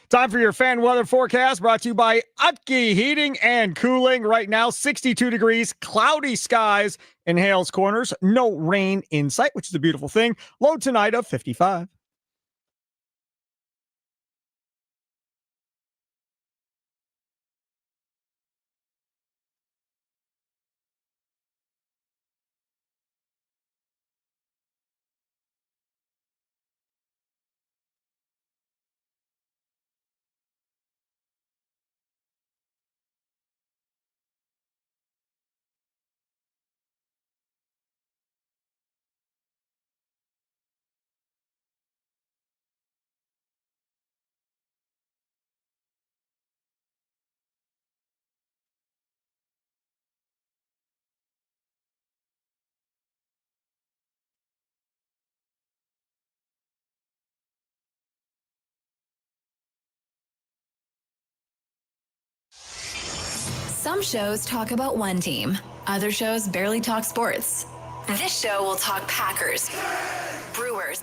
Time for your fan weather forecast brought to you by Utke Heating and Cooling. Right now, 62 degrees, cloudy skies in Hales Corners. No rain in sight, which is a beautiful thing. Low tonight of 55. Some shows talk about one team. Other shows barely talk sports. This show will talk Packers, Brewers,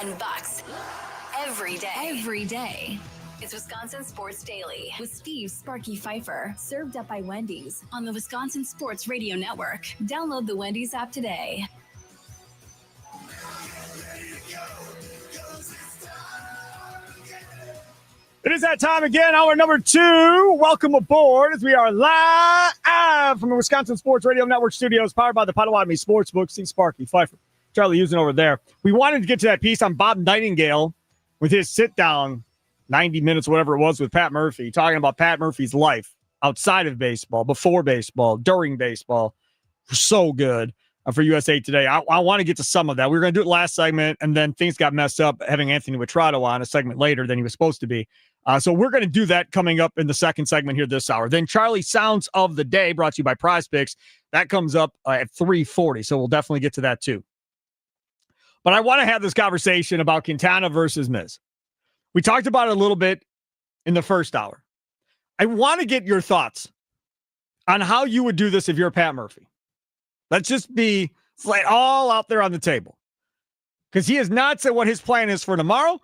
and Bucks every day. It's Wisconsin Sports Daily with Steve Sparky Fifer, served up by Wendy's on the Wisconsin Sports Radio Network. Download the Wendy's app today. It is that time again, hour number 2. Welcome aboard as we are live from the Wisconsin Sports Radio Network studios, powered by the Potawatomi Sportsbook. See Sparky, Fifer, Charlie using over there. We wanted to get to that piece on Bob Nightingale with his sit-down, 90 minutes, whatever it was, with Pat Murphy, talking about Pat Murphy's life outside of baseball, before baseball, during baseball. So good for USA Today. I want to get to some of that. We were going to do it last segment, and then things got messed up having Anthony Witrado on a segment later than he was supposed to be. So we're going to do that coming up in the second segment here this hour. Then Charlie Sounds of the Day, brought to you by Prize Picks. That comes up at 3:40, so we'll definitely get to that too. But I want to have this conversation about Quintana versus Miz. We talked about it a little bit in the first hour. I want to get your thoughts on how you would do this if you're Pat Murphy. Let's just be all out there on the table. Because he has not said what his plan is for tomorrow.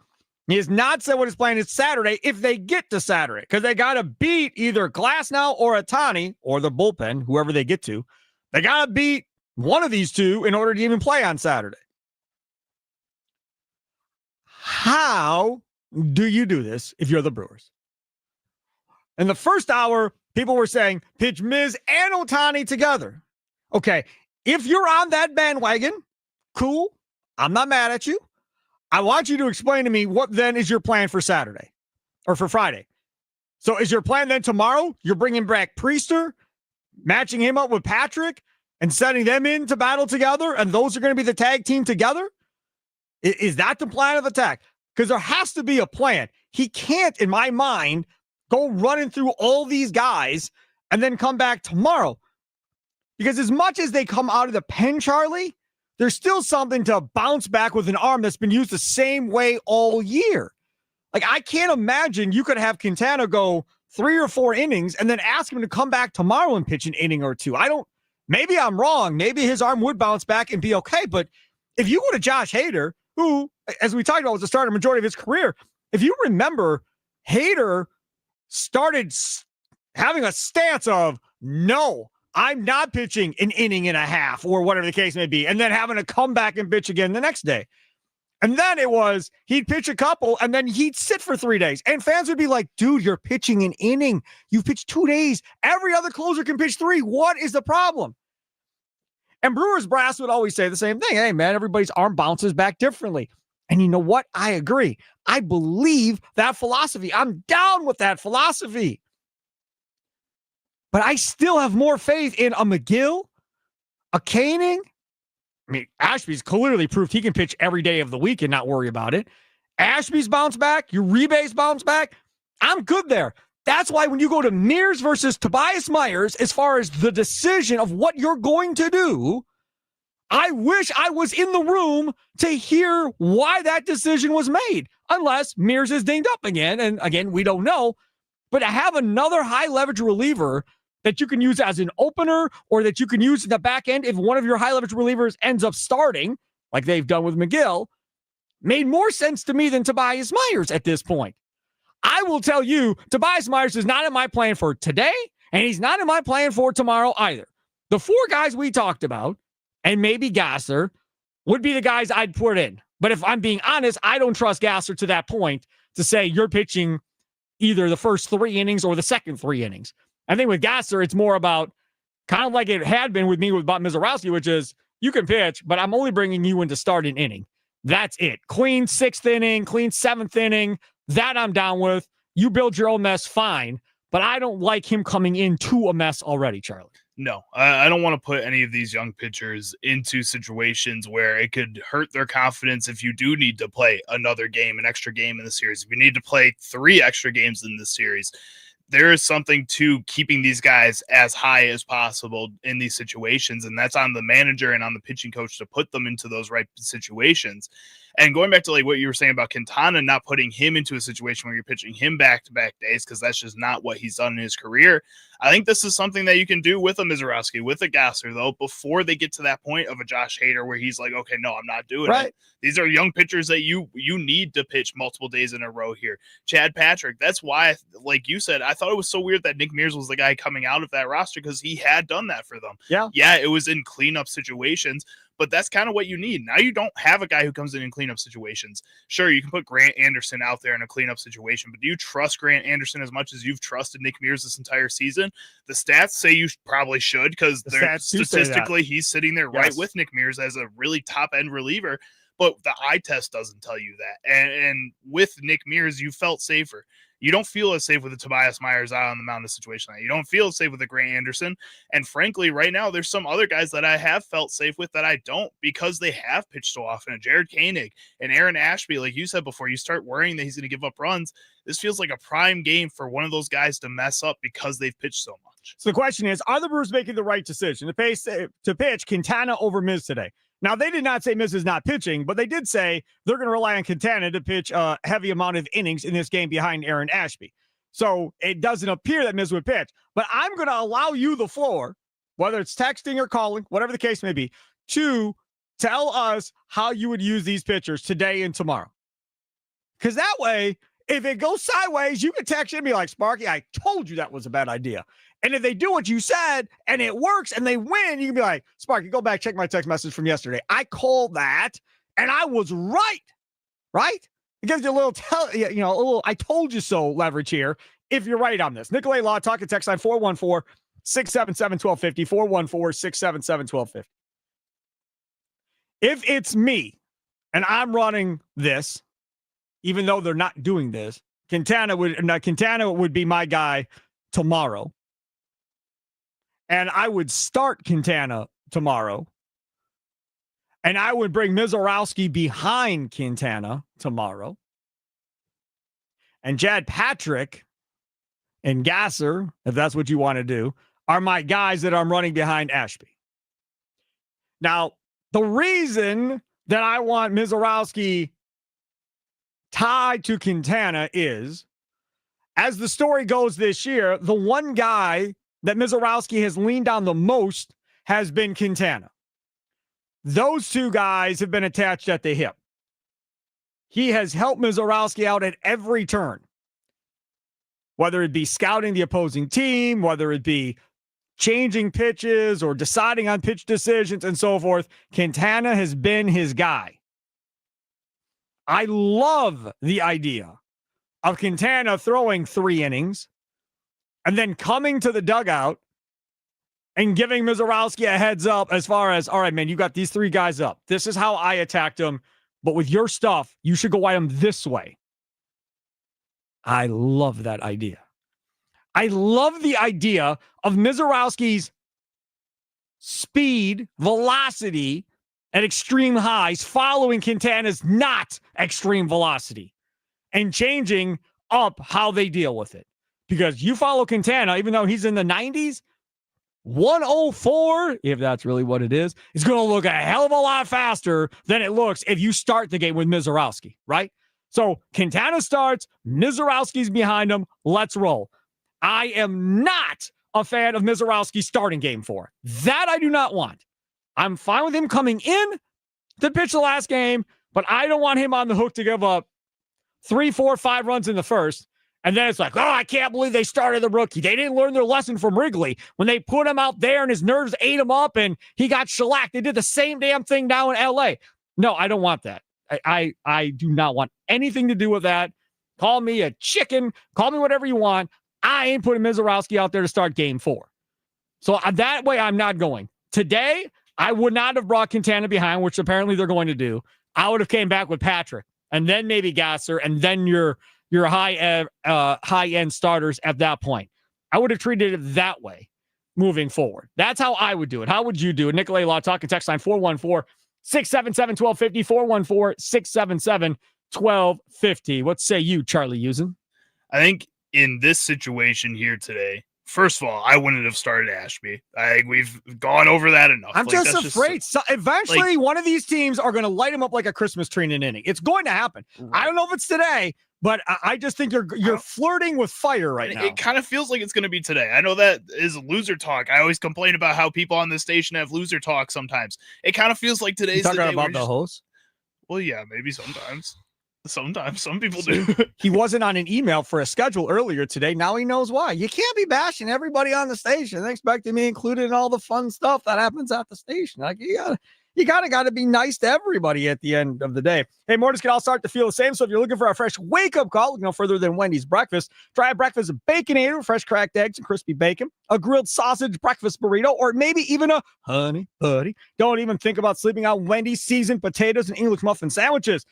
He has not said what his plan is Saturday if they get to Saturday, because they got to beat either Glasnow or Ohtani or the bullpen, whoever they get to. They got to beat one of these two in order to even play on Saturday. How do you do this if you're the Brewers? In the first hour, people were saying pitch Miz and Ohtani together. Okay, if you're on that bandwagon, cool. I'm not mad at you. I want you to explain to me what then is your plan for Saturday or for Friday. So is your plan then tomorrow? You're bringing back Priester, matching him up with Patrick and setting them in to battle together, and those are going to be the tag team together? Is that the plan of attack? Because there has to be a plan. He can't, in my mind, go running through all these guys and then come back tomorrow. Because as much as they come out of the pen, Charlie, there's still something to bounce back with an arm that's been used the same way all year. Like, I can't imagine you could have Quintana go 3 or 4 innings and then ask him to come back tomorrow and pitch an inning or two. Maybe I'm wrong. Maybe his arm would bounce back and be okay. But if you go to Josh Hader, who, as we talked about, was the starter majority of his career, if you remember, Hader started having a stance of, no, I'm not pitching an inning and a half or whatever the case may be, and then having to come back and pitch again the next day. And then it was, he'd pitch a couple and then he'd sit for 3 days. And fans would be like, dude, you're pitching an inning. You've pitched 2 days. Every other closer can pitch 3. What is the problem? And Brewers brass would always say the same thing. Hey, man, everybody's arm bounces back differently. And you know what? I agree. I believe that philosophy. I'm down with that philosophy. But I still have more faith in a McGill, a Koenig. I mean, Ashby's clearly proved he can pitch every day of the week and not worry about it. Ashby's bounce back. Uribe's bounce back. I'm good there. That's why when you go to Mears versus Tobias Myers, as far as the decision of what you're going to do, I wish I was in the room to hear why that decision was made. Unless Mears is dinged up again. And again, we don't know. But to have another high leverage reliever that you can use as an opener or that you can use in the back end if one of your high leverage relievers ends up starting, like they've done with McGill, made more sense to me than Tobias Myers at this point. I will tell you, Tobias Myers is not in my plan for today, and he's not in my plan for tomorrow either. The 4 guys we talked about, and maybe Gasser, would be the guys I'd put in. But if I'm being honest, I don't trust Gasser to that point to say you're pitching either the first 3 innings or the second 3 innings. I think with Gasser, it's more about kind of like it had been with me with Bob Mizorowski, which is you can pitch, but I'm only bringing you in to start an inning. That's it. Clean 6th inning, clean 7th inning. That I'm down with. You build your own mess, fine. But I don't like him coming into a mess already, Charlie. No, I don't want to put any of these young pitchers into situations where it could hurt their confidence if you do need to play another game, an extra game in the series. If you need to play 3 extra games in this series, there is something to keeping these guys as high as possible in these situations, and that's on the manager and on the pitching coach to put them into those right situations. And going back to like what you were saying about Quintana, not putting him into a situation where you're pitching him back-to-back days, because that's just not what he's done in his career. I think this is something that you can do with a Mizorowski, with a Gasser, though, before they get to that point of a Josh Hader where he's like, okay, no, I'm not doing it. These are young pitchers that you need to pitch multiple days in a row here. Chad Patrick, that's why, like you said, I thought it was so weird that Nick Mears was the guy coming out of that roster because he had done that for them. Yeah, it was in cleanup situations, but that's kind of what you need. Now you don't have a guy who comes in cleanup situations. Sure, you can put Grant Anderson out there in a cleanup situation, but do you trust Grant Anderson as much as you've trusted Nick Mears this entire season? The stats say you probably should, because statistically he's sitting there right with Nick Mears as a really top-end reliever, but the eye test doesn't tell you that. And with Nick Mears, you felt safer. You don't feel as safe with the Tobias Myers out on the mound in a situation like that. You don't feel as safe with the Grant Anderson. And frankly, right now, there's some other guys that I have felt safe with that I don't, because they have pitched so often. Jared Koenig and Aaron Ashby, like you said before, you start worrying that he's going to give up runs. This feels like a prime game for one of those guys to mess up because they've pitched so much. So the question is, are the Brewers making the right decision to pitch Quintana over Miz today? Now, they did not say Miz is not pitching, but they did say they're going to rely on Quintana to pitch a heavy amount of innings in this game behind Aaron Ashby. So it doesn't appear that Miz would pitch. But I'm going to allow you the floor, whether it's texting or calling, whatever the case may be, to tell us how you would use these pitchers today and tomorrow. Because that way, if it goes sideways, you can text and be like, Sparky, I told you that was a bad idea. And if they do what you said and it works and they win, you can be like, Sparky, go back, check my text message from yesterday. I called that and I was right. Right? It gives you a little, a little I told you so leverage here if you're right on this. Nicolay Law, talking text line 414-677-1250, 414-677-1250. If it's me and I'm running this, even though they're not doing this, Quintana would be my guy tomorrow. And I would start Quintana tomorrow. And I would bring Mizorowski behind Quintana tomorrow. And Chad Patrick and Gasser, if that's what you want to do, are my guys that I'm running behind Ashby. Now, the reason that I want Mizorowski tied to Quintana is, as the story goes this year, the one guy that Mizorowski has leaned on the most has been Quintana. Those two guys have been attached at the hip. He has helped Mizorowski out at every turn, whether it be scouting the opposing team, whether it be changing pitches or deciding on pitch decisions and so forth. Quintana has been his guy. I love the idea of Quintana throwing 3 innings and then coming to the dugout and giving Mizorowski a heads up as far as, all right, man, you got these 3 guys up. This is how I attacked them, but with your stuff, you should go at them this way. I love that idea. I love the idea of Mizorowski's speed, velocity at extreme highs following Quintana's not extreme velocity and changing up how they deal with it. Because you follow Quintana, even though he's in the 90s, 104, if that's really what it is going to look a hell of a lot faster than it looks if you start the game with Mizorowski, right? So Quintana starts, Mizorowski's behind him, let's roll. I am not a fan of Mizorowski starting game 4. That I do not want. I'm fine with him coming in to pitch the last game, but I don't want him on the hook to give up 3, 4, 5 runs in the first And then it's like, oh, I can't believe they started the rookie. They didn't learn their lesson from Wrigley. When they put him out there and his nerves ate him up and he got shellacked, they did the same damn thing now in LA. No, I don't want that. I do not want anything to do with that. Call me a chicken. Call me whatever you want. I ain't putting Mizorowski out there to start game 4. So that way I'm not going. Today, I would not have brought Quintana behind, which apparently they're going to do. I would have came back with Patrick and then maybe Gasser and then your high-end starters at that point. I would have treated it that way moving forward. That's how I would do it. How would you do it? Nikolai Law, talking text line 414-677-1250, 414-677-1250. What say you, Charlie Usen? I think in this situation here today, first of all, I wouldn't have started Ashby. I think we've gone over that enough. I'm just afraid. Eventually, one of these teams are going to light him up like a Christmas tree in an inning. It's going to happen. Right. I don't know if it's today, but I just think you're flirting with fire right now. It kind of feels like it's going to be today. I know that is loser talk. I always complain about how people on this station have loser talk sometimes. It kind of feels like today's the day. Talking about the host? Well, yeah, maybe sometimes. Sometimes some people do. He wasn't on an email for a schedule earlier today. Now he knows why. You can't be bashing everybody on the station and expecting me included in all the fun stuff that happens at the station. Like you gotta be nice to everybody at the end of the day. Hey, mornings can all start to feel the same. So if you're looking for a fresh wake-up call, look no further than Wendy's breakfast. Try a breakfast Baconator with fresh cracked eggs and crispy bacon, a grilled sausage breakfast burrito, or maybe even a honey buddy. Don't even think about sleeping on Wendy's seasoned potatoes and English muffin sandwiches.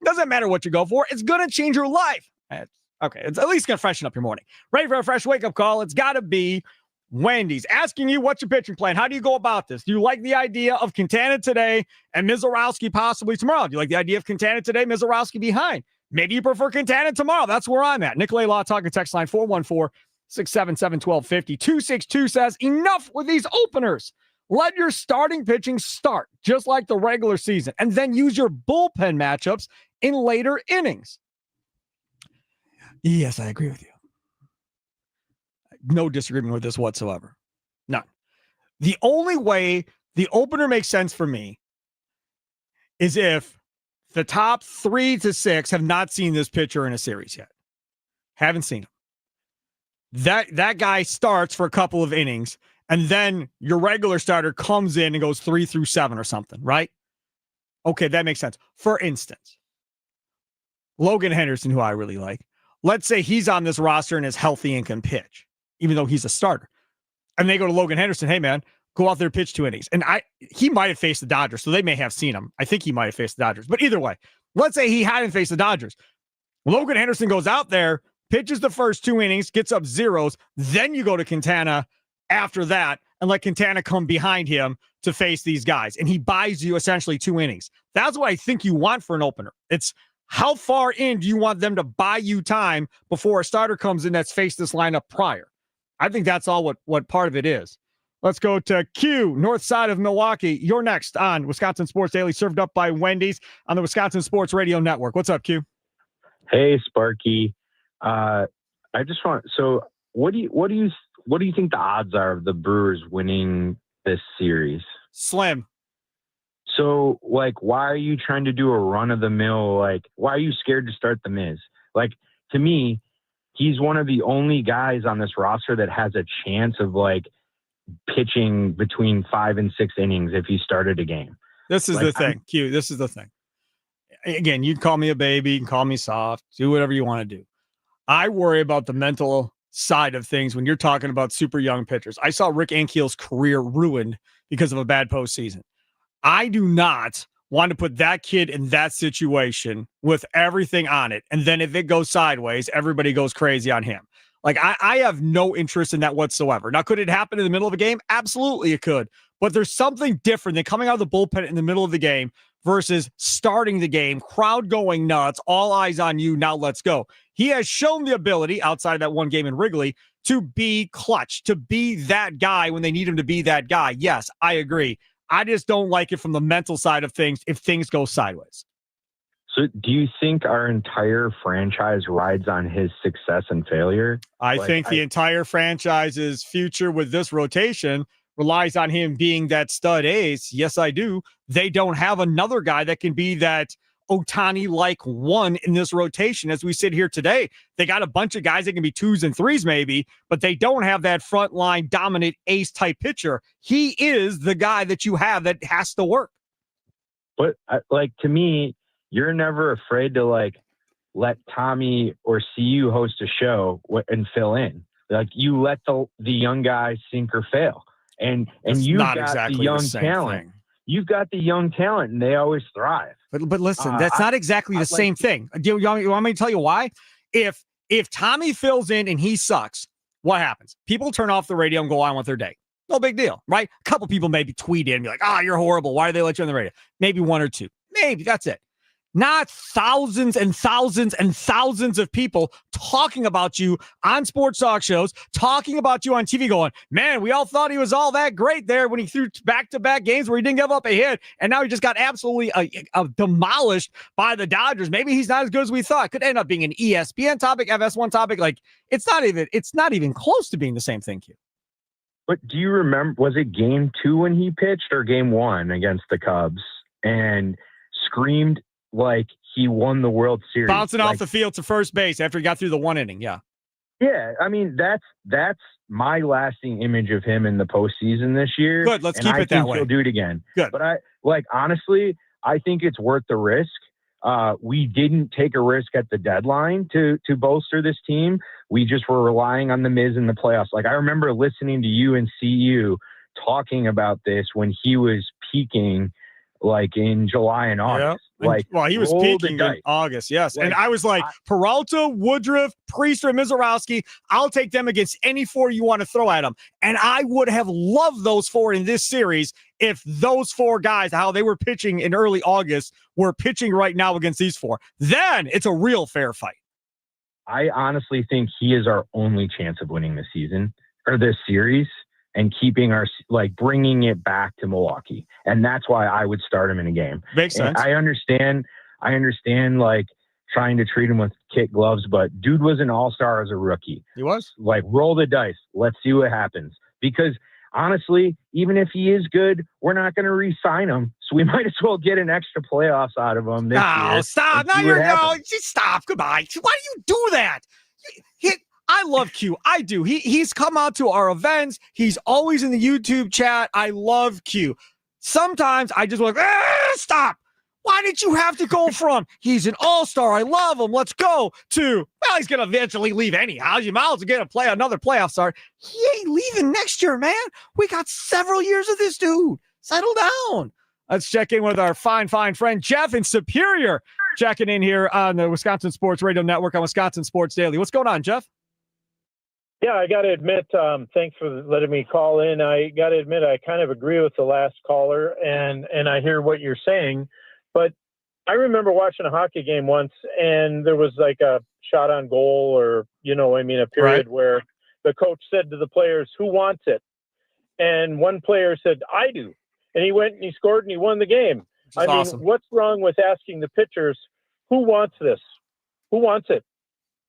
Doesn't matter what you go for. It's going to change your life. Okay, it's at least going to freshen up your morning. Ready for a fresh wake-up call? It's got to be Wendy's. Asking you, what's your pitching plan? How do you go about this? Do you like the idea of Quintana today and Mizorowski possibly tomorrow? Do you like the idea of Quintana today, Mizorowski behind? Maybe you prefer Quintana tomorrow. That's where I'm at. Nikolai Law, talking text line 414-677-1250. 262 says, enough with these openers. Let your starting pitching start just like the regular season, and then use your bullpen matchups in later innings. Yes, I agree with you. No disagreement with this whatsoever. None. The only way the opener makes sense for me is if the top 3 to 6 have not seen this pitcher in a series yet. Haven't seen him. That guy starts for a couple of innings, and then your regular starter comes in and goes 3 through 7 or something, right? Okay, that makes sense. For instance, Logan Henderson, who I really like, let's say he's on this roster and is healthy and can pitch, even though he's a starter. And they go to Logan Henderson, hey, man, go out there, pitch 2 innings. And he might have faced the Dodgers, so they may have seen him. I think he might have faced the Dodgers. But either way, let's say he hadn't faced the Dodgers. Logan Henderson goes out there, pitches the first 2 innings, gets up zeros. Then you go to Quintana after that and let Quintana come behind him to face these guys. And he buys you essentially 2 innings. That's what I think you want for an opener. It's how far in do you want them to buy you time before a starter comes in that's faced this lineup prior? I think that's all what part of it is. Let's go to Q, north side of Milwaukee. You're next on Wisconsin Sports Daily, served up by Wendy's on the Wisconsin Sports Radio Network. What's up, Q? Hey, Sparky. I just want, so what do you think the odds are of the Brewers winning this series? Slim. So, like, why are you trying to do a run-of-the-mill? Like, why are you scared to start the Miz? Like, to me, he's one of the only guys on this roster that has a chance of, like, pitching between 5 and 6 innings if he started a game. This is the thing, Q. This is the thing. Again, you can call me a baby, you can call me soft, do whatever you want to do. I worry about the mental side of things when you're talking about super young pitchers. I saw Rick Ankiel's career ruined because of a bad postseason. I do not want to put that kid in that situation with everything on it. And then if it goes sideways, everybody goes crazy on him. Like, I have no interest in that whatsoever. Now, could it happen in the middle of a game? Absolutely, it could. But there's something different than coming out of the bullpen in the middle of the game versus starting the game, crowd going nuts, all eyes on you, now let's go. He has shown the ability, outside of that one game in Wrigley, to be clutch, to be that guy when they need him to be that guy. Yes, I agree. I just don't like it from the mental side of things if things go sideways. So do you think our entire franchise rides on his success and failure? I think the entire franchise's future with this rotation relies on him being that stud ace. Yes, I do. They don't have another guy that can be that Ohtani-like one in this rotation as we sit here today. They got a bunch of guys that can be 2s and 3s maybe, but they don't have that frontline dominant ace-type pitcher. He is the guy that you have that has to work. But, like, to me, you're never afraid to, like, let Tommy or CU host a show and fill in. Like, you let the young guys sink or fail. And you've got exactly the young talent. Thing. You've got the young talent, and they always thrive. But listen, that's not exactly the same thing. Do you want me to tell you why? If Tommy fills in and he sucks, what happens? People turn off the radio and go on with their day. No big deal, right? A couple people maybe tweet in and be like, you're horrible. Why do they let you on the radio? Maybe 1 or 2. Maybe that's it. Not thousands and thousands and thousands of people talking about you on sports talk shows, talking about you on TV going, man, we all thought he was all that great there when he threw back-to-back games where he didn't give up a hit, and now he just got absolutely demolished by the Dodgers. Maybe he's not as good as we thought. Could end up being an ESPN topic, FS1 topic. Like, it's not even close to being the same thing, Q. But do you remember, was it game 2 when he pitched or game 1 against the Cubs and screamed like he won the World Series? Bouncing off the field to first base after he got through the 1 inning. Yeah. Yeah. I mean, that's my lasting image of him in the postseason this year. Good. Let's keep it that way. He'll do it again. Good. But honestly, I think it's worth the risk. We didn't take a risk at the deadline to bolster this team. We just were relying on the Miz in the playoffs. Like, I remember listening to you and CU talking about this when he was peaking, like in July and August. Yeah. Like, well, he was peaking in August, yes. And I was like, Peralta, Woodruff, Priester, Mizorowski, I'll take them against any 4 you want to throw at them. And I would have loved those 4 in this series if those 4 guys, how they were pitching in early August, were pitching right now against these 4. Then it's a real fair fight. I honestly think he is our only chance of winning this season or this series and keeping bringing it back to Milwaukee. And that's why I would start him in a game. Makes sense. I understand like trying to treat him with kid gloves, but dude was an all-star as a rookie. He was. Like, roll the dice. Let's see what happens. Because honestly, even if he is good, we're not going to re-sign him. So we might as well get an extra playoffs out of him this year. Stop. Just stop. Goodbye. Why do you do that? I love Q. I do. He's come out to our events. He's always in the YouTube chat. I love Q. Sometimes I just like, stop. Why did you have to go from he's an all-star, I love him, let's go, to, well, he's going to eventually leave anyhow. You might as well get another playoff start. He ain't leaving next year, man. We got several years of this dude. Settle down. Let's check in with our fine friend Jeff in Superior, checking in here on the Wisconsin Sports Radio Network on Wisconsin Sports Daily. What's going on, Jeff? Yeah, I got to admit, thanks for letting me call in. I got to admit, I kind of agree with the last caller, and I hear what you're saying. But I remember watching a hockey game once, and there was like a shot on goal or, a period where the coach said to the players, who wants it? And one player said, I do. And he went and he scored and he won the game. Awesome. What's wrong with asking the pitchers, who wants this? Who wants it?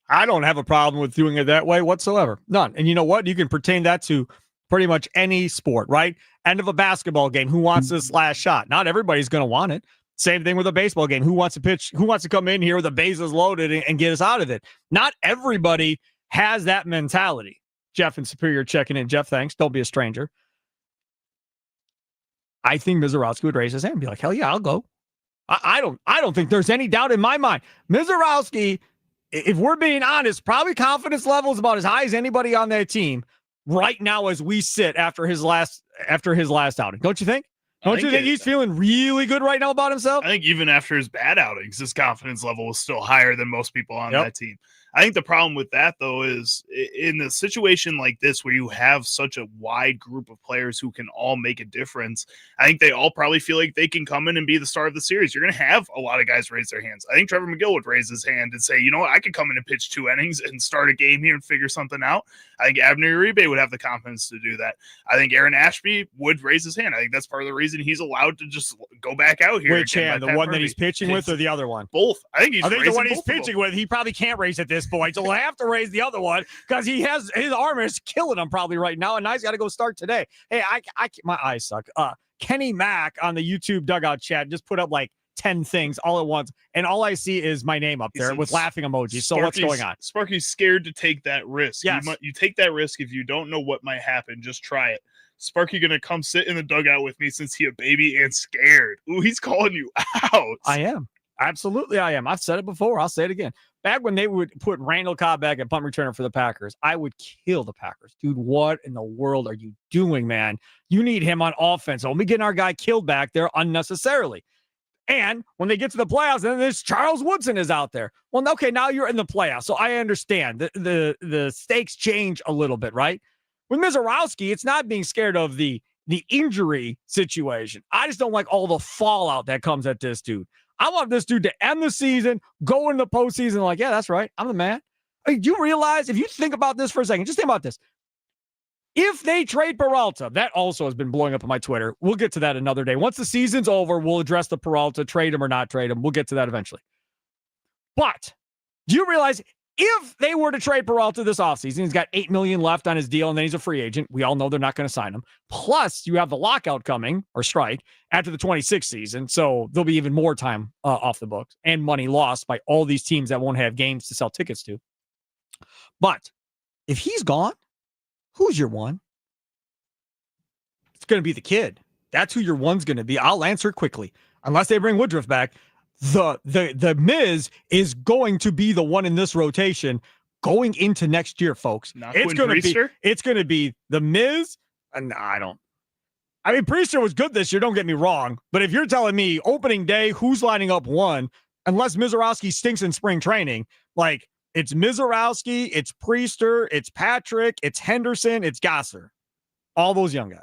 I don't have a problem with doing it that way whatsoever. None. And you know what? You can pertain that to pretty much any sport, right? End of a basketball game. Who wants this last shot? Not everybody's going to want it. Same thing with a baseball game. Who wants to pitch? Who wants to come in here with the bases loaded and get us out of it? Not everybody has that mentality. Jeff in Superior checking in. Jeff, thanks. Don't be a stranger. I think Mizorowski would raise his hand and be like, hell yeah, I'll go. I don't think there's any doubt in my mind. Mizorowski, if we're being honest, probably confidence level is about as high as anybody on that team right now as we sit after his last outing. Don't you think? Don't you think he's feeling really good right now about himself? I think even after his bad outings, his confidence level was still higher than most people on that team. I think the problem with that, though, is in a situation like this where you have such a wide group of players who can all make a difference, I think they all probably feel like they can come in and be the star of the series. You're going to have a lot of guys raise their hands. I think Trevor McGill would raise his hand and say, you know what, I could come in and pitch 2 innings and start a game here and figure something out. I think Abner Uribe would have the confidence to do that. I think Aaron Ashby would raise his hand. I think that's part of the reason he's allowed to just go back out here. Which hand? The one that he's pitching with or the other one? Both. I think the one he's pitching with, he probably can't raise at this point. So we'll have to raise the other one because his arm is killing him probably right now. And now he's got to go start today. Hey, my eyes suck. Kenny Mack on the YouTube dugout chat just put up like 10 things all at once, and all I see is my name up there with laughing emojis. So what's going on? Sparky's scared to take that risk. Yes. You take that risk if you don't know what might happen. Just try it. Sparky gonna come sit in the dugout with me since he a baby and scared. Ooh, he's calling you out. I am. Absolutely, I am. I've said it before. I'll say it again. Back when they would put Randall Cobb back at punt returner for the Packers, I would kill the Packers. Dude, what in the world are you doing, man? You need him on offense. Don't be getting our guy killed back there unnecessarily. And when they get to the playoffs, then this Charles Woodson is out there. Well, okay, now you're in the playoffs, so I understand. The stakes change a little bit, right? With Mizorowski, it's not being scared of the injury situation. I just don't like all the fallout that comes at this dude. I want this dude to end the season, go into the postseason like, yeah, that's right. I'm the man. I mean, do you realize, if you think about this for a second, just think about this. If they trade Peralta, that also has been blowing up on my Twitter. We'll get to that another day. Once the season's over, we'll address the Peralta, trade him or not trade him. We'll get to that eventually. But do you realize if they were to trade Peralta this offseason, he's got $8 million left on his deal, and then he's a free agent. We all know they're not going to sign him. Plus, you have the lockout coming, or strike, after the 26th season. So there'll be even more time off the books and money lost by all these teams that won't have games to sell tickets to. But if he's gone, who's your one? It's going to be the kid. That's who your one's going to be. I'll answer quickly. Unless they bring Woodruff back, the Miz is going to be the one in this rotation going into next year, folks. It's going to be the Miz. And I mean, Priester was good this year. Don't get me wrong. But if you're telling me opening day, who's lining up one, unless Mizorowski stinks in spring training, like it's Mizorowski, it's Priester, it's Patrick, it's Henderson, it's Gasser. All those young guys.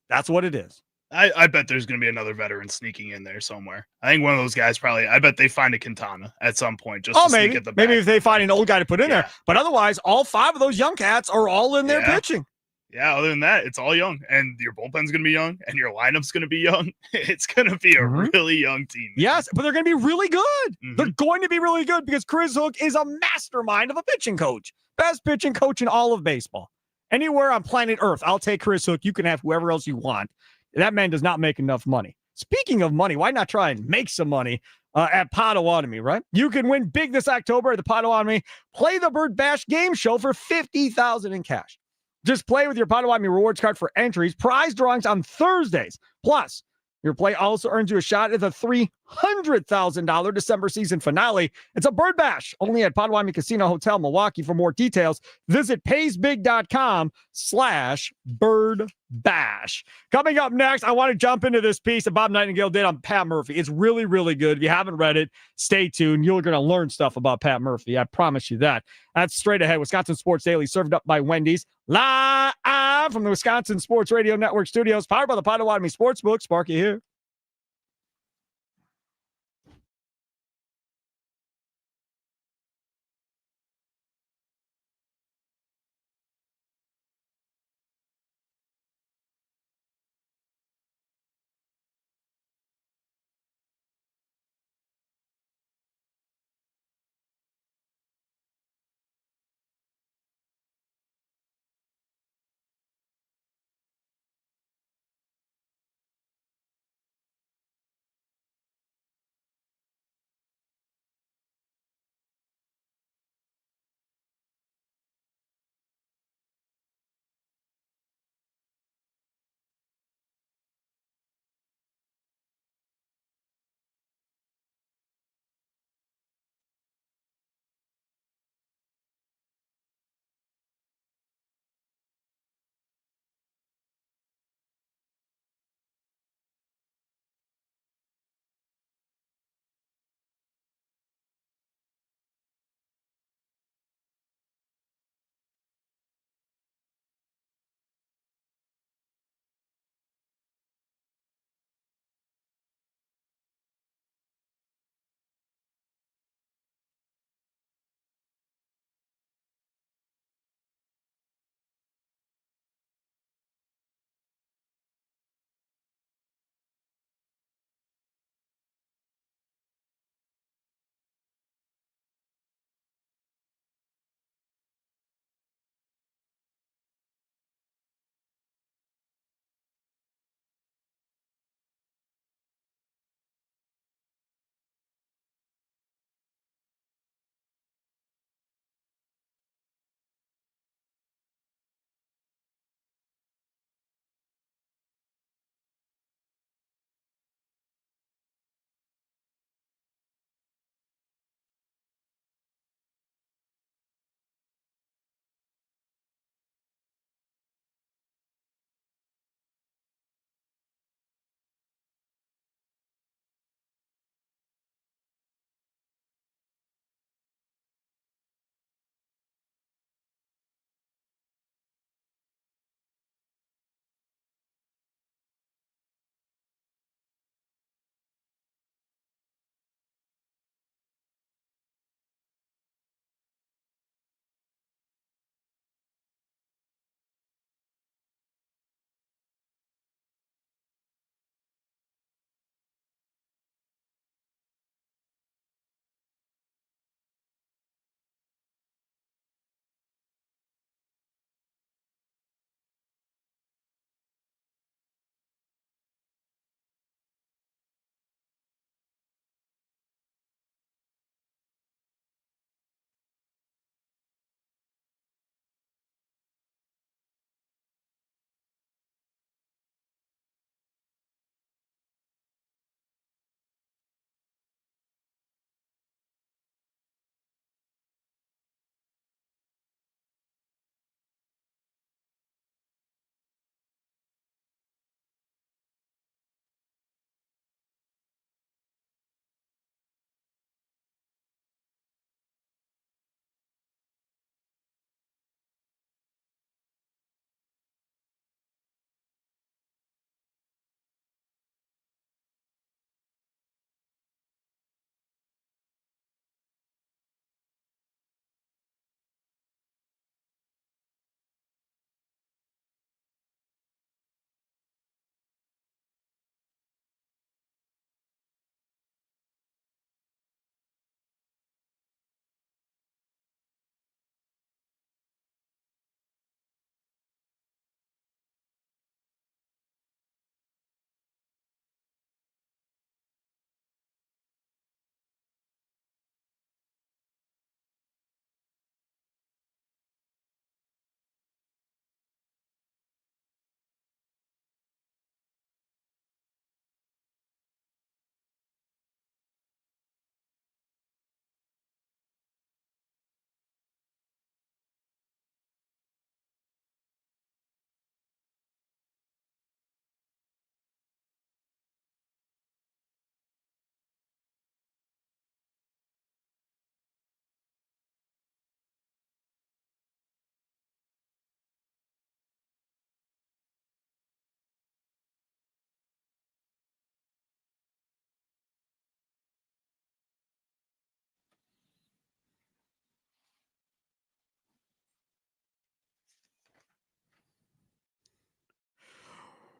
That's what it is. I bet there's going to be another veteran sneaking in there somewhere. I think one of those guys I bet they find a Quintana at some point. Just maybe. Sneak at the back. Maybe if they find an old guy to put in there. But otherwise, all 5 of those young cats are all in there pitching. Yeah, other than that, it's all young. And your bullpen's going to be young, and your lineup's going to be young. It's going to be a really young team. Man. Yes, but they're going to be really good. They're going to be really good because Chris Hook is a mastermind of a pitching coach. Best pitching coach in all of baseball. Anywhere on planet Earth, I'll take Chris Hook. You can have whoever else you want. That man does not make enough money. Speaking of money, why not try and make some money at Potawatomi, right? You can win big this October at the Potawatomi. Play the Bird Bash game show for $50,000 in cash. Just play with your Potawatomi rewards card for entries, prize drawings on Thursdays. Plus, your play also earns you a shot at the $300,000 December season finale. It's a Bird Bash only at Potawatomi Casino Hotel, Milwaukee. For more details, visit paysbig.com/birdbash. Coming up next, I want to jump into this piece that Bob Nightingale did on Pat Murphy. It's really, really good. If you haven't read it, stay tuned. You're going to learn stuff about Pat Murphy. I promise you that. That's straight ahead. Wisconsin Sports Daily, served up by Wendy's. Live from the Wisconsin Sports Radio Network studios, powered by the Potawatomi Sportsbook. Sparky here.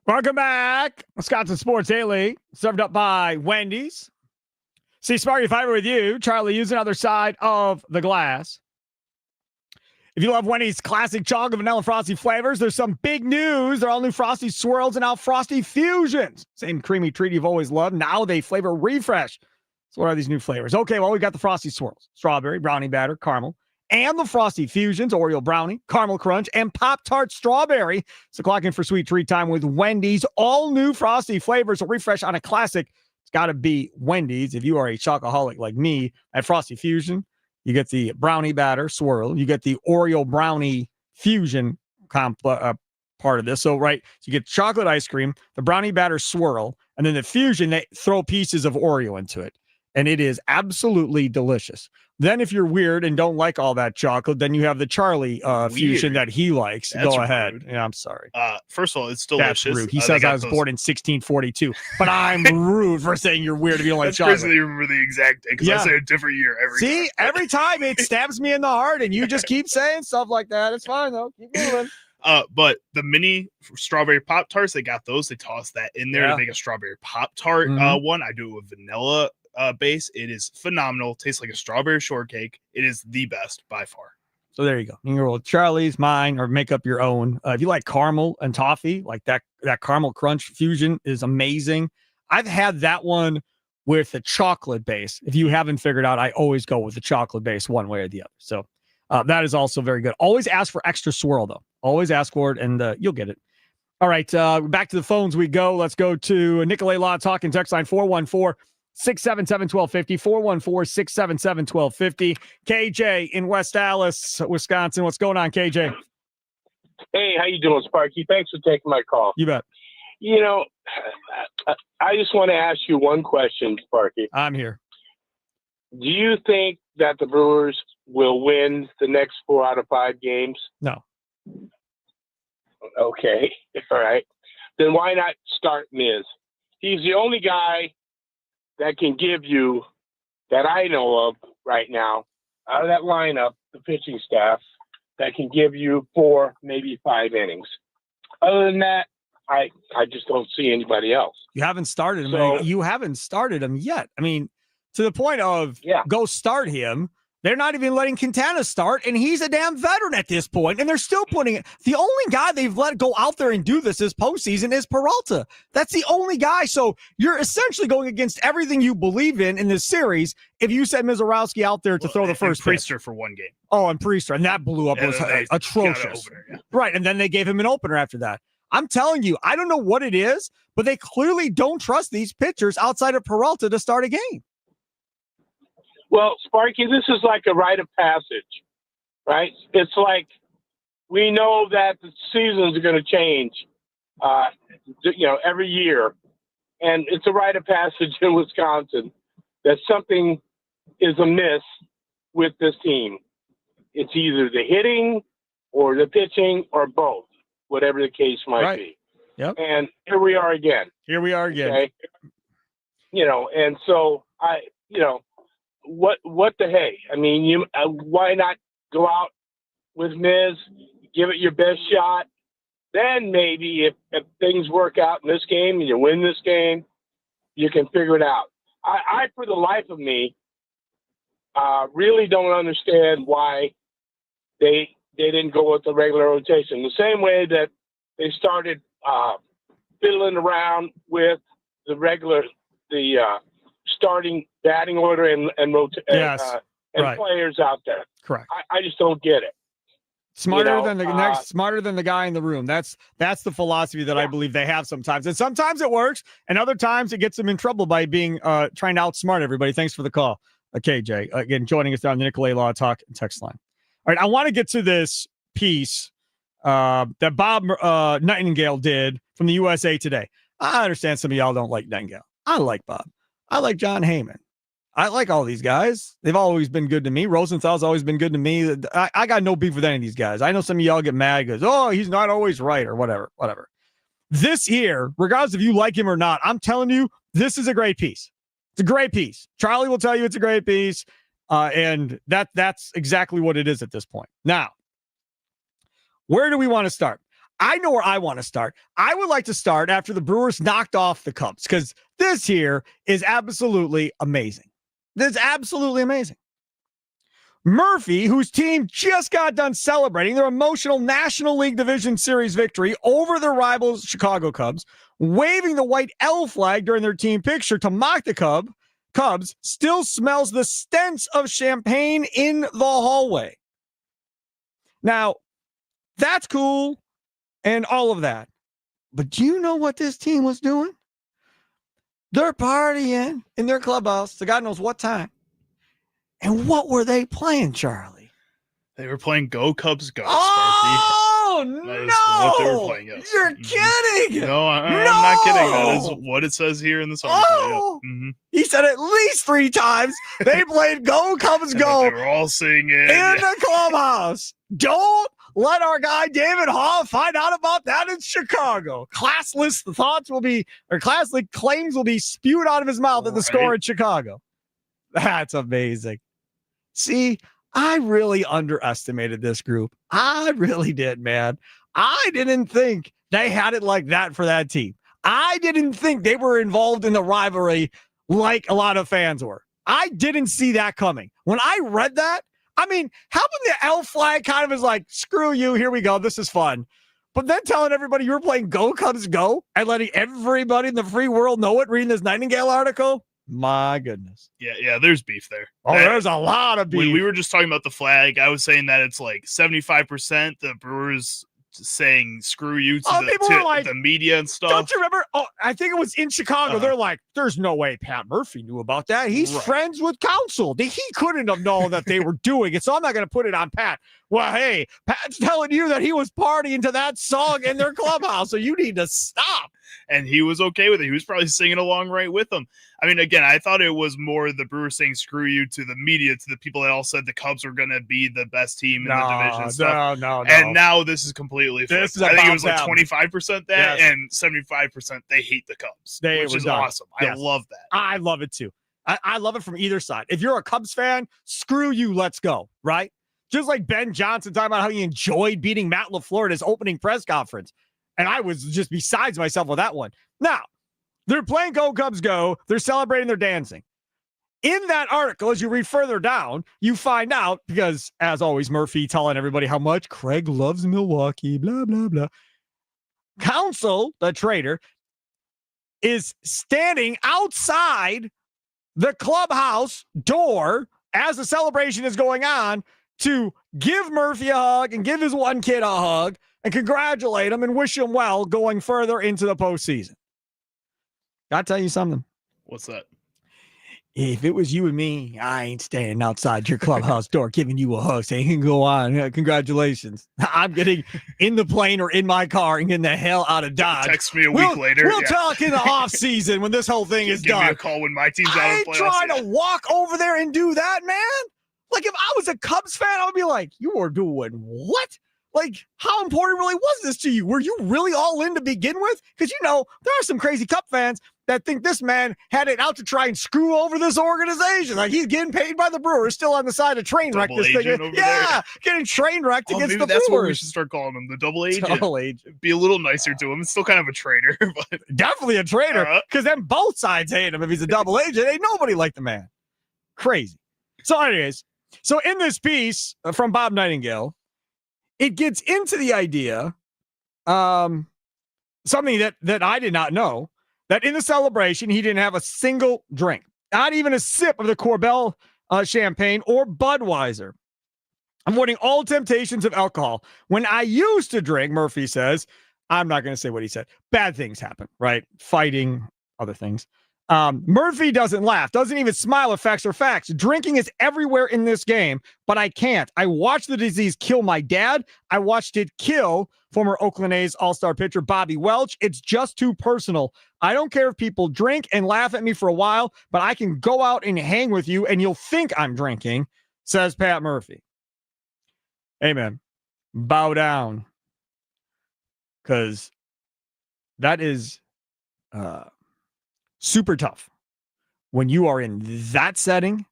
Welcome back. Wisconsin Sports Daily, served up by Wendy's. See, Sparky Fifer with you. Charlie, use another side of the glass. If you love Wendy's classic chocolate vanilla frosty flavors, there's some big news. They're all new Frosty Swirls and now Frosty Fusions. Same creamy treat you've always loved. Now they flavor refresh. So what are these new flavors? Okay, well, we got the Frosty Swirls, strawberry, brownie batter, caramel, and the Frosty Fusions, Oreo brownie, caramel crunch, and Pop-Tart strawberry. So clock in for sweet treat time with Wendy's. All new Frosty flavors. A refresh on a classic. It's got to be Wendy's. If you are a chocoholic like me, at Frosty Fusion, you get the brownie batter swirl. You get the Oreo brownie fusion part of this. So you get chocolate ice cream, the brownie batter swirl, and then the fusion, they throw pieces of Oreo into it. And it is absolutely delicious. Then if you're weird and don't like all that chocolate, then you have the Charlie fusion that he likes. That's Go ahead. rude. Yeah, I'm sorry. First of all, it's delicious. That's rude. He says I was born in 1642, but I'm rude for saying you're weird if you don't like That's chocolate. crazy that you remember the exact day because I say a different year every time. Every time it stabs me in the heart and you just keep saying stuff like that. It's fine though. Keep moving. But the mini strawberry Pop-Tarts, they got those. They toss that in there to make a strawberry Pop-Tart one. I do it with vanilla base. It is phenomenal. Tastes like a strawberry shortcake. It is the best by far. So there you go. You can roll Charlie's, mine, or make up your own. If you like caramel and toffee, like that caramel crunch fusion is amazing. I've had that one with the chocolate base. If you haven't figured out, I always go with the chocolate base one way or the other. So that is also very good. Always ask for extra swirl though. Always ask for it and you'll get it. All right. Back to the phones we go. Let's go to Nicolay Law Talk and text line 414-677-1250, 414-677-1250. KJ in West Allis, Wisconsin. What's going on, KJ? Hey, how you doing, Sparky? Thanks for taking my call. You bet. You know, I just want to ask you one question, Sparky. I'm here. Do you think that the Brewers will win the next 4 out of 5 games? No. Okay. All right. Then why not start Miz? He's the only guy that can give you, that I know of right now, out of that lineup, the pitching staff, that can give you 4, maybe 5 innings. Other than that, I just don't see anybody else. You haven't started him. So, you haven't started him yet. I mean, to the point of go start him. They're not even letting Quintana start, and he's a damn veteran at this point, and they're still putting it. The only guy they've let go out there and do this postseason is Peralta. That's the only guy. So you're essentially going against everything you believe in this series if you send Mizorowski out there to throw the first Priester for one game. Oh, and Priester, and that blew up. It was atrocious. Right, and then they gave him an opener after that. I'm telling you, I don't know what it is, but they clearly don't trust these pitchers outside of Peralta to start a game. Well, Sparky, this is like a rite of passage, right? It's like we know that the seasons are going to change, every year. And it's a rite of passage in Wisconsin that something is amiss with this team. It's either the hitting or the pitching or both, whatever the case might be. Yep. And here we are again. Okay? And so what the hey? I mean, why not go out with Miz, give it your best shot? Then maybe if things work out in this game and you win this game, you can figure it out. I for the life of me, really don't understand why they didn't go with the regular rotation. The same way that they started fiddling around with the starting batting order and players out there. Correct. I just don't get it. Smarter than the guy in the room. That's the philosophy that I believe they have sometimes. And sometimes it works, and other times it gets them in trouble by being trying to outsmart everybody. Thanks for the call. KJ, again, joining us down the Nicolay Law Talk text line. All right, I want to get to this piece that Bob Nightingale did from the USA Today. I understand some of y'all don't like Nightingale. I like Bob. I like John Heyman. I like all these guys. They've always been good to me. Rosenthal's always been good to me. I got no beef with any of these guys. I know some of y'all get mad because, he's not always right or whatever. This here, regardless if you like him or not, I'm telling you, this is a great piece. It's a great piece. Charlie will tell you it's a great piece. And that's exactly what it is at this point. Now, where do we want to start? I know where I want to start. I would like to start after the Brewers knocked off the Cubs, because this here is absolutely amazing. This is absolutely amazing. Murphy, whose team just got done celebrating their emotional National League Division Series victory over their rivals Chicago Cubs, waving the white L flag during their team picture to mock the Cubs, still smells the stench of champagne in the hallway. Now, that's cool and all of that. But do you know what this team was doing? They're partying in their clubhouse to God knows what time. And what were they playing, Charlie? They were playing Go Cubs Go, Sparky. Oh, That is no! what they were playing, yes. You're kidding! No, I'm not kidding. That is what it says here in this article. Oh! Yep. Mm-hmm. He said at least 3 times they played Go Cubs Go They were all singing. in the clubhouse. Don't let our guy David Hall find out about that in Chicago. Classless claims will be spewed out of his mouth at the score in Chicago. That's amazing. See, I really underestimated this group. I really did, man. I didn't think they had it like that for that team. I didn't think they were involved in the rivalry like a lot of fans were. I didn't see that coming. When I read that, I mean, how come the L flag kind of is like, screw you, here we go, this is fun. But then telling everybody you were playing Go Cubs Go and letting everybody in the free world know it, reading this Nightingale article, my goodness. Yeah, there's beef there. Oh, there's a lot of beef. When we were just talking about the flag, I was saying that it's like 75% the Brewers saying screw you to, the media and stuff. Don't you remember? Oh, I think it was in Chicago. They're like, there's no way Pat Murphy knew about that. He's friends with counsel. He couldn't have known that they were doing it, so I'm not going to put it on Pat. Well, hey, Pat's telling you that he was partying to that song in their clubhouse, so you need to stop. And he was okay with it. He was probably singing along right with them. I mean, again, I thought it was more the Brewers saying screw you to the media, to the people that all said the Cubs were going to be the best team in the division stuff. No. And now this is completely flipped. I think it was like 25% that, yes, and 75% they hate the Cubs, which is done. awesome. Yes. I love that. I love it too. I love it from either side. If you're a Cubs fan, screw you, let's go, right? Just like Ben Johnson talking about how he enjoyed beating Matt LaFleur at his opening press conference. And I was just besides myself with that one. Now, they're playing Go Cubs Go. They're celebrating, they're dancing. In that article, as you read further down, you find out, because as always, Murphy telling everybody how much Craig loves Milwaukee, blah, blah, blah. Counsel, the trader, is standing outside the clubhouse door as the celebration is going on to give Murphy a hug and give his one kid a hug and congratulate him and wish him well going further into the postseason. Gotta tell you something. What's that? If it was you and me, I ain't standing outside your clubhouse door giving you a hug saying, you can go on. Congratulations. I'm getting in the plane or in my car and getting the hell out of Dodge. Text me a week later. We'll talk in the off season when this whole thing is Give done. me a call when my team's out I of ain't playoffs. trying to walk over there and do that, man. Like, if I was a Cubs fan, I would be like, you were doing what? Like, how important really was this to you? Were you really all in to begin with? Because, you know, there are some crazy Cub fans that think this man had it out to try and screw over this organization. Like, he's getting paid by the Brewers, still on the side of train wreck this thing. Yeah, getting train wrecked against the Brewers. That's what we should start calling him, the double agent. Double agent. Be a little nicer to him. It's still kind of a traitor. But definitely a traitor, because then both sides hate him if he's a double agent. Ain't nobody like the man. Crazy. So anyways, so in this piece from Bob Nightingale, it gets into the idea, something that I did not know, that in the celebration, he didn't have a single drink, not even a sip of the Corbel champagne or Budweiser, avoiding all temptations of alcohol. When I used to drink, Murphy says, I'm not going to say what he said. Bad things happen, right? Fighting, other things. Murphy doesn't laugh, doesn't even smile at facts or facts. Drinking is everywhere in this game, but I can't. I watched the disease kill my dad. I watched it kill former Oakland A's all-star pitcher Bobby Welch. It's just too personal. I don't care if people drink and laugh at me for a while, but I can go out and hang with you and you'll think I'm drinking, says Pat Murphy. Amen. Bow down. Because that is super tough when you are in that setting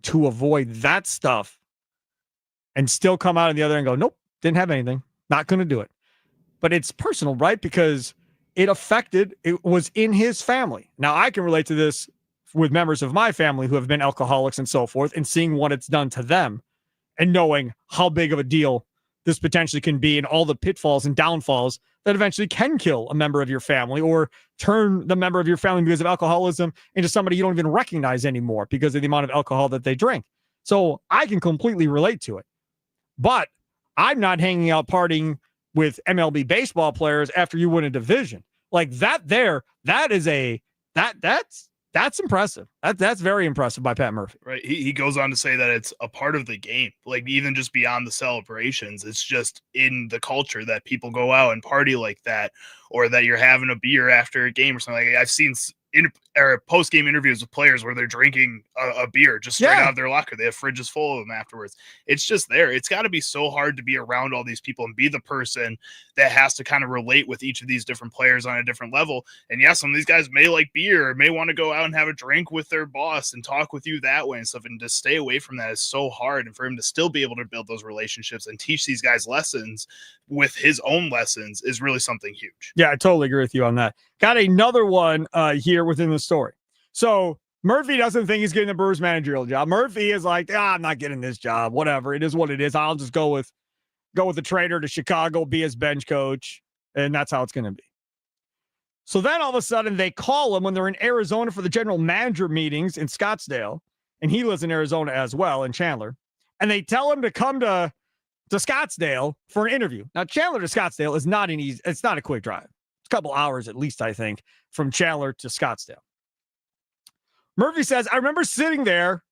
to avoid that stuff and still come out on the other end and go, nope, didn't have anything. Not going to do it. but it's personal, right? Because it was in his family. Now, I can relate to this with members of my family who have been alcoholics and so forth, and seeing what it's done to them and knowing how big of a deal this potentially can be and all the pitfalls and downfalls that eventually can kill a member of your family or turn the member of your family because of alcoholism into somebody you don't even recognize anymore because of the amount of alcohol that they drink. So I can completely relate to it. But I'm not hanging out partying with MLB baseball players after you win a division. Like that's impressive. That's very impressive by Pat Murphy. Right. He goes on to say that it's a part of the game, like even just beyond the celebrations. It's just in the culture that people go out and party like that, or that you're having a beer after a game or something. Like I've seen post-game interviews with players where they're drinking a beer just straight out of their locker. They have fridges full of them afterwards. It's just there. It's got to be so hard to be around all these people and be the person that has to kind of relate with each of these different players on a different level. And yeah, some of these guys may like beer or may want to go out and have a drink with their boss and talk with you that way and stuff. And to stay away from that is so hard. And for him to still be able to build those relationships and teach these guys lessons with his own lessons is really something huge. Yeah, I totally agree with you on that. Got another one here within the story. So Murphy doesn't think he's getting the Brewers managerial job. Murphy is like, I'm not getting this job. Whatever. It is what it is. I'll just go with the trader to Chicago, be his bench coach, and that's how it's going to be. So then all of a sudden they call him when they're in Arizona for the general manager meetings in Scottsdale, and he lives in Arizona as well, in Chandler, and they tell him to come to Scottsdale for an interview. Now, Chandler to Scottsdale is not it's not a quick drive. It's a couple hours at least, I think, from Chandler to Scottsdale. Murphy says, I remember sitting there,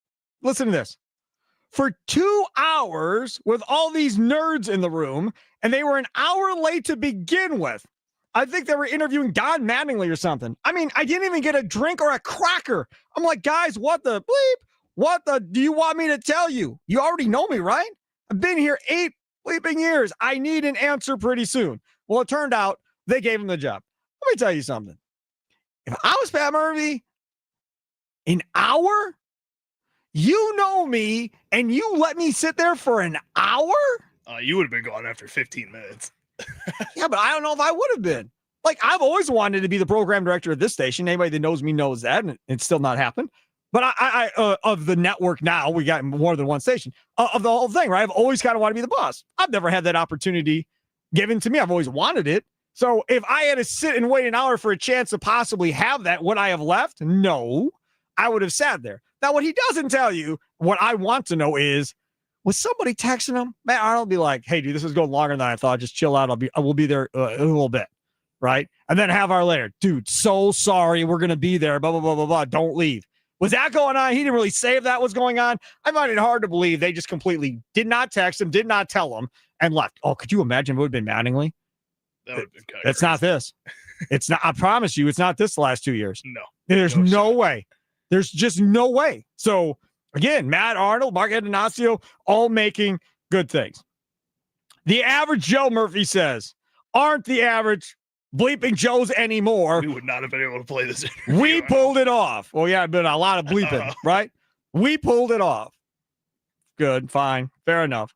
listen to this, for 2 hours with all these nerds in the room, and they were an hour late to begin with. I think they were interviewing Don Mattingly or something. I mean, I didn't even get a drink or a cracker. I'm like, guys, what the bleep? What the do you want me to tell you? You already know me, right? I've been here 8 bleeping years. I need an answer pretty soon. Well, it turned out they gave him the job. Let me tell you something. If I was Pat Murphy, an hour? You know me, and you let me sit there for an hour? You would have been gone after 15 minutes. Yeah, but I don't know if I would have been. Like, I've always wanted to be the program director of this station. Anybody that knows me knows that, and it's still not happened. But I of the network now, we got more than one station. Of the whole thing, right? I've always kind of wanted to be the boss. I've never had that opportunity given to me. I've always wanted it. So if I had to sit and wait an hour for a chance to possibly have that, would I have left? No, I would have sat there. Now, what he doesn't tell you, what I want to know is, was somebody texting him? Matt Arnold be like, hey, dude, this is going longer than I thought. Just chill out. We'll be there in a little bit. Right. And then half hour later, dude, so sorry. We're going to be there. Blah, blah, blah, blah, blah. Don't leave. Was that going on? He didn't really say if that was going on. I find it hard to believe they just completely did not text him, did not tell him, and left. Oh, could you imagine if it would have been Mattingly? That would have been kind of It's not this. It's not. I promise you, it's not this the last 2 years. No. There's no way. There's just no way. So, again, Matt Arnold, Mark Antonaccio, all making good things. The average Joe, Murphy says, aren't the average bleeping Joes anymore. We would not have been able to play this interview. We pulled it off. Well, yeah, been a lot of bleeping, right? We pulled it off. Good, fine, fair enough.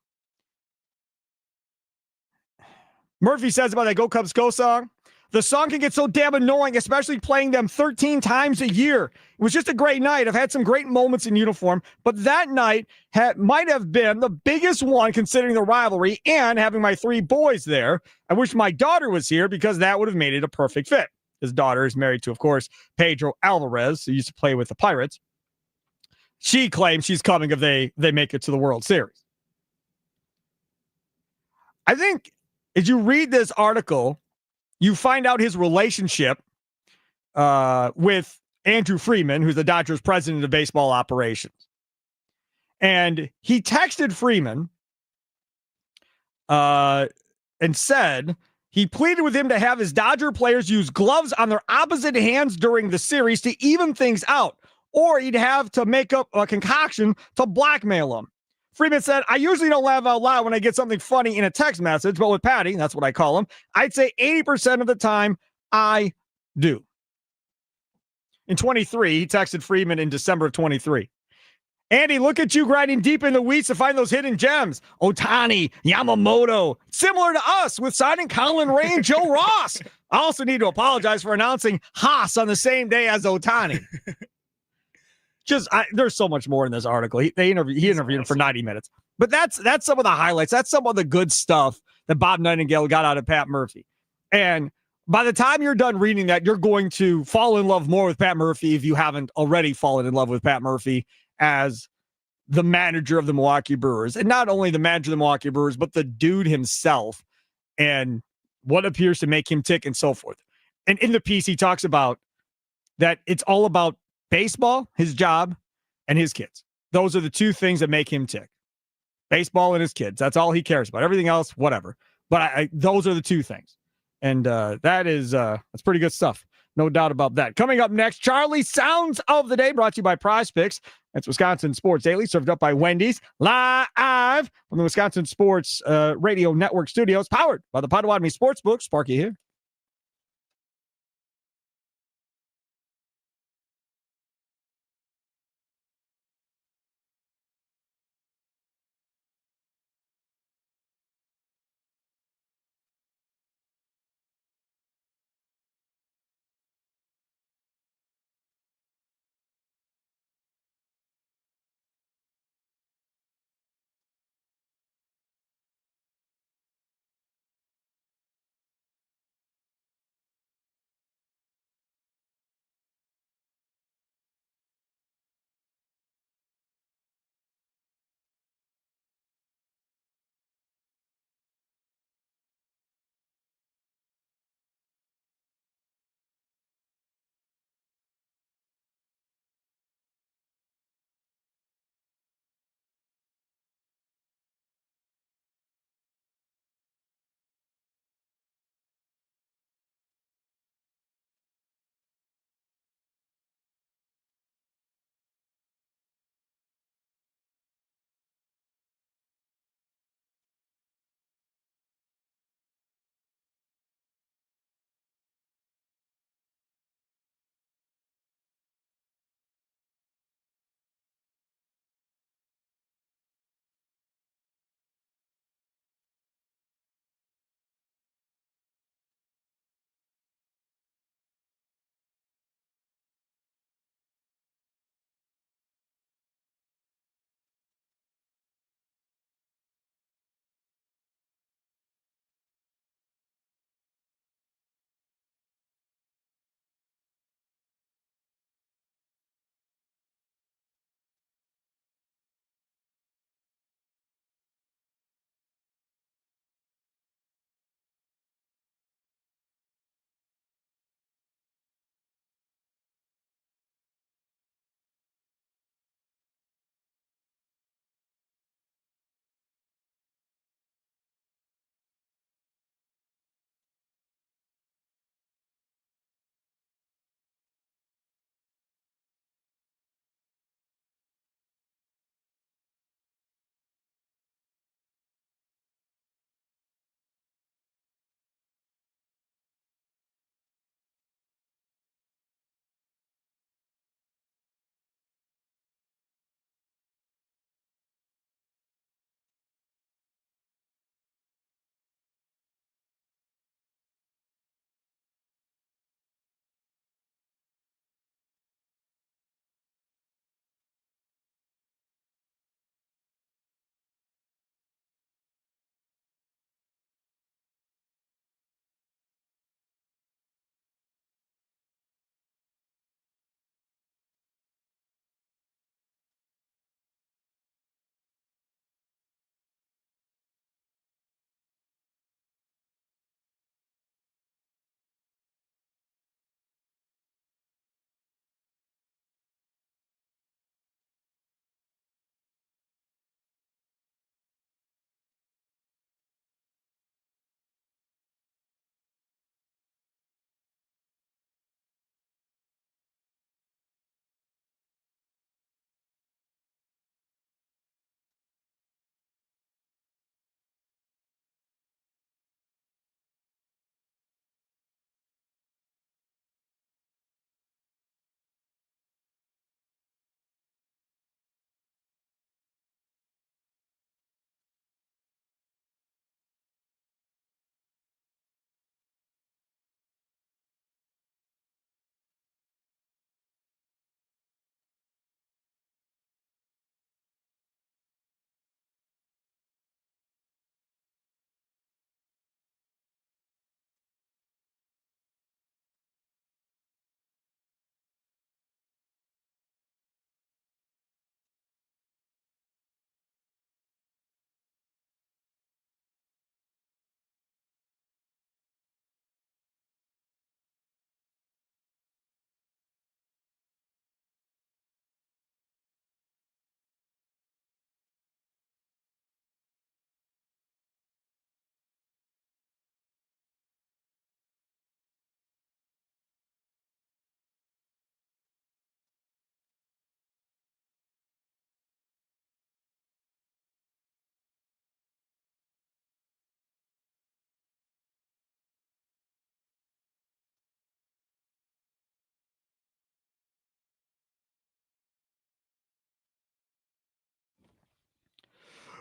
Murphy says about that Go Cubs Go song, the song can get so damn annoying, especially playing them 13 times a year. It was just a great night. I've had some great moments in uniform, but that night might have been the biggest one considering the rivalry and having my 3 boys there. I wish my daughter was here because that would have made it a perfect fit. His daughter is married to, of course, Pedro Alvarez, who used to play with the Pirates. She claims she's coming if they make it to the World Series. I think as you read this article, you find out his relationship with Andrew Freeman, who's the Dodgers president of baseball operations. And he texted Freeman and said he pleaded with him to have his Dodger players use gloves on their opposite hands during the series to even things out, or he'd have to make up a concoction to blackmail him. Freeman said, I usually don't laugh out loud when I get something funny in a text message, but with Patty, that's what I call him, I'd say 80% of the time I do. In 23, he texted Freeman in December of 23. Andy, look at you grinding deep in the weeds to find those hidden gems. Otani, Yamamoto, similar to us with signing Colin Ray and Joe Ross. I also need to apologize for announcing Haas on the same day as Otani. There's so much more in this article. He interviewed him for 90 minutes. But that's some of the highlights. That's some of the good stuff that Bob Nightingale got out of Pat Murphy. And by the time you're done reading that, you're going to fall in love more with Pat Murphy if you haven't already fallen in love with Pat Murphy as the manager of the Milwaukee Brewers. And not only the manager of the Milwaukee Brewers, but the dude himself and what appears to make him tick and so forth. And in the piece, he talks about that it's all about baseball, his job, and his kids. Those are the two things that make him tick. Baseball and his kids. That's all he cares about. Everything else, whatever. But those are the two things. And that's pretty good stuff. No doubt about that. Coming up next, Charlie Sounds of the Day, brought to you by Prize Picks. That's Wisconsin Sports Daily, served up by Wendy's, live from the Wisconsin Sports Radio Network studios, powered by the Potawatomi Sportsbook. Sparky here.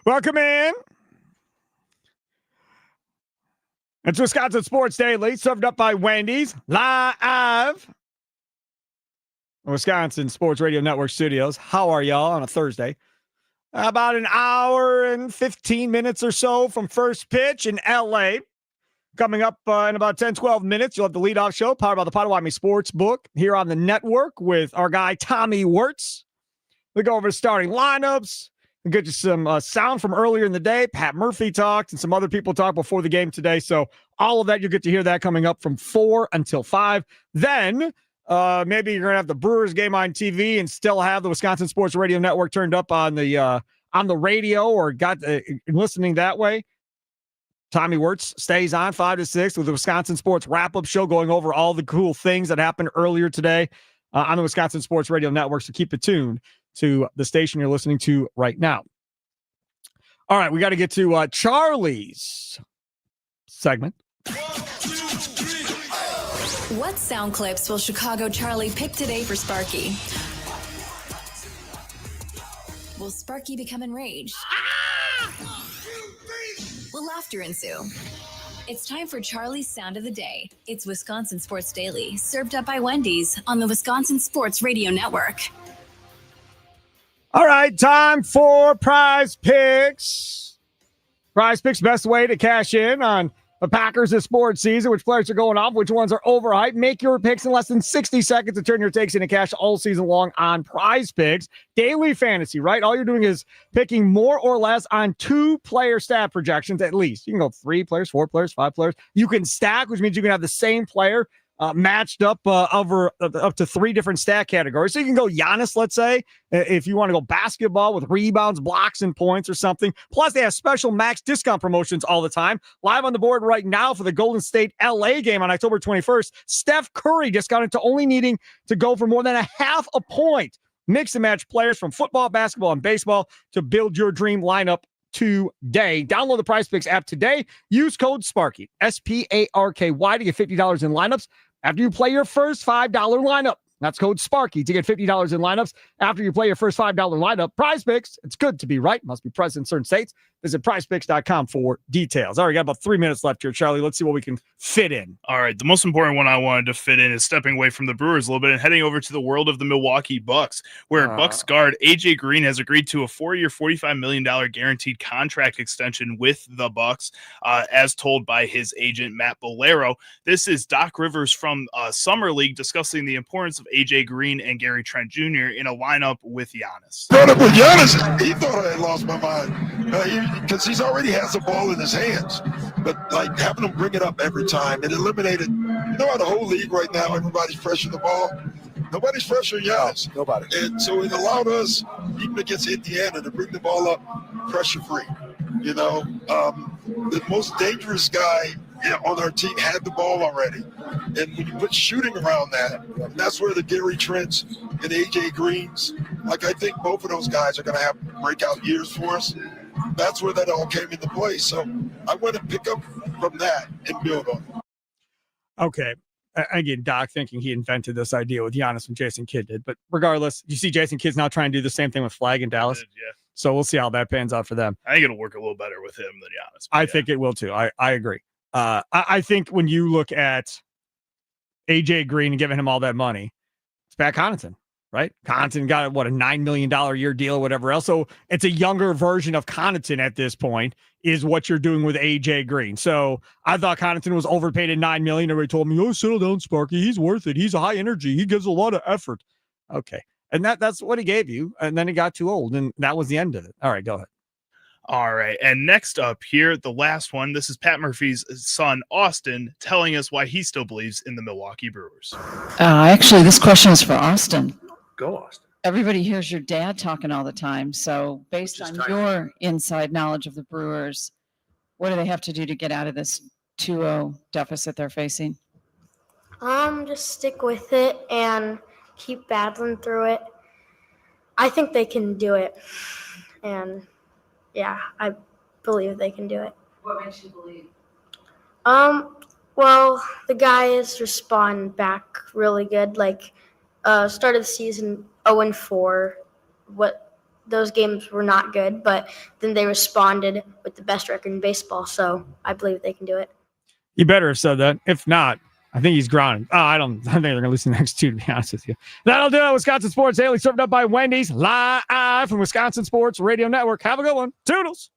Welcome in. It's Wisconsin Sports Daily, served up by Wendy's, live. Wisconsin Sports Radio Network studios. How are y'all on a Thursday? About an hour and 15 minutes or so from first pitch in LA. Coming up in about 10, 12 minutes, you'll have the leadoff show powered by the Potawatomi Sports Book here on the network with our guy Tommy Wirtz. We go over the starting lineups. We get you some sound from earlier in the day. Pat Murphy talked and some other people talked before the game today. So all of that, you'll get to hear that coming up from 4 until 5. Then maybe you're going to have the Brewers game on TV and still have the Wisconsin Sports Radio Network turned up on the radio or got listening that way. Tommy Wirtz stays on 5 to 6 with the Wisconsin Sports Wrap-Up Show going over all the cool things that happened earlier today on the Wisconsin Sports Radio Network. So keep it tuned to the station you're listening to right now. All right, we got to get to Charlie's segment. What sound clips will Chicago Charlie pick today for Sparky? Will Sparky become enraged? Will laughter ensue? It's time for Charlie's Sound of the Day. It's Wisconsin Sports Daily, served up by Wendy's on the Wisconsin Sports Radio Network. All right, time for Prize Picks. Prize Picks, best way to cash in on the Packers this sports season, which players are going off, which ones are overhyped. Make your picks in less than 60 seconds to turn your takes into cash all season long on Prize Picks. Daily fantasy, right? All you're doing is picking more or less on 2-player stat projections at least. You can go 3 players, 4 players, 5 players. You can stack, which means you can have the same player matched up over up to 3 different stat categories. So you can go Giannis, let's say, if you want to go basketball with rebounds, blocks, and points or something. Plus, they have special max discount promotions all the time. Live on the board right now for the Golden State LA game on October 21st. Steph Curry discounted to only needing to go for more than a half a point. Mix and match players from football, basketball, and baseball to build your dream lineup today. Download the Prize Picks app today. Use code Sparky, SPARKY, to get $50 in lineups after you play your first $5 lineup. That's code Sparky to get $50 in lineups after you play your first $5 lineup. Prize Picks, it's good to be right. Must be present in certain states. Visit prizepicks.com for details. All right, got about 3 minutes left here, Charlie. Let's see what we can fit in. All right, the most important one I wanted to fit in is stepping away from the Brewers a little bit and heading over to the world of the Milwaukee Bucks, where Bucks guard AJ Green has agreed to a 4-year, $45 million guaranteed contract extension with the Bucks, as told by his agent, Matt Bolero. This is Doc Rivers from Summer League discussing the importance of AJ Green and Gary Trent Jr. in a lineup with Giannis. Brought up with Giannis, he thought I had lost my mind. Because he's already has the ball in his hands, but like having him bring it up every time, it eliminated. You know how the whole league right now, everybody's pressuring the ball. Nobody's pressuring Giannis. Nobody. And so it allowed us, even against Indiana, to bring the ball up pressure free. You know, the most dangerous guy on our team had the ball already, and when you put shooting around that, that's where the Gary Trents and AJ Greens, like I think both of those guys are going to have breakout years for us. That's where that all came into play. So I want to pick up from that and build on it. Okay. Again, Doc thinking he invented this idea with Giannis and Jason Kidd did. But regardless, you see Jason Kidd's now trying to do the same thing with Flag in Dallas. Yeah. So we'll see how that pans out for them. I think it'll work a little better with him than Giannis. I think it will too. I agree. I think when you look at AJ Green and giving him all that money, it's Pat Connaughton. Right? Connaughton got a $9 million a year deal or whatever else. So it's a younger version of Connaughton at this point is what you're doing with AJ Green. So I thought Connaughton was overpaid at $9 million. Everybody told me, oh, settle down, Sparky. He's worth it. He's a high energy. He gives a lot of effort. Okay. And that's what he gave you. And then he got too old. And that was the end of it. All right, go ahead. All right. And next up here, the last one. This is Pat Murphy's son, Austin, telling us why he still believes in the Milwaukee Brewers. Actually, this question is for Austin. Go, Austin. Everybody hears your dad talking all the time. So based on your inside knowledge of the Brewers, what do they have to do to get out of this 2-0 deficit they're facing? Just stick with it and keep battling through it. I think they can do it. And yeah, I believe they can do it. What makes you believe? Well, the guys respond back really good. Like, started the season 0-4. What those games were not good, but then they responded with the best record in baseball. So I believe they can do it. You better have said that. If not, I think he's grounded. I think they're going to lose the next two, to be honest with you. That'll do it. Wisconsin Sports Daily, served up by Wendy's, live from Wisconsin Sports Radio Network. Have a good one. Toodles.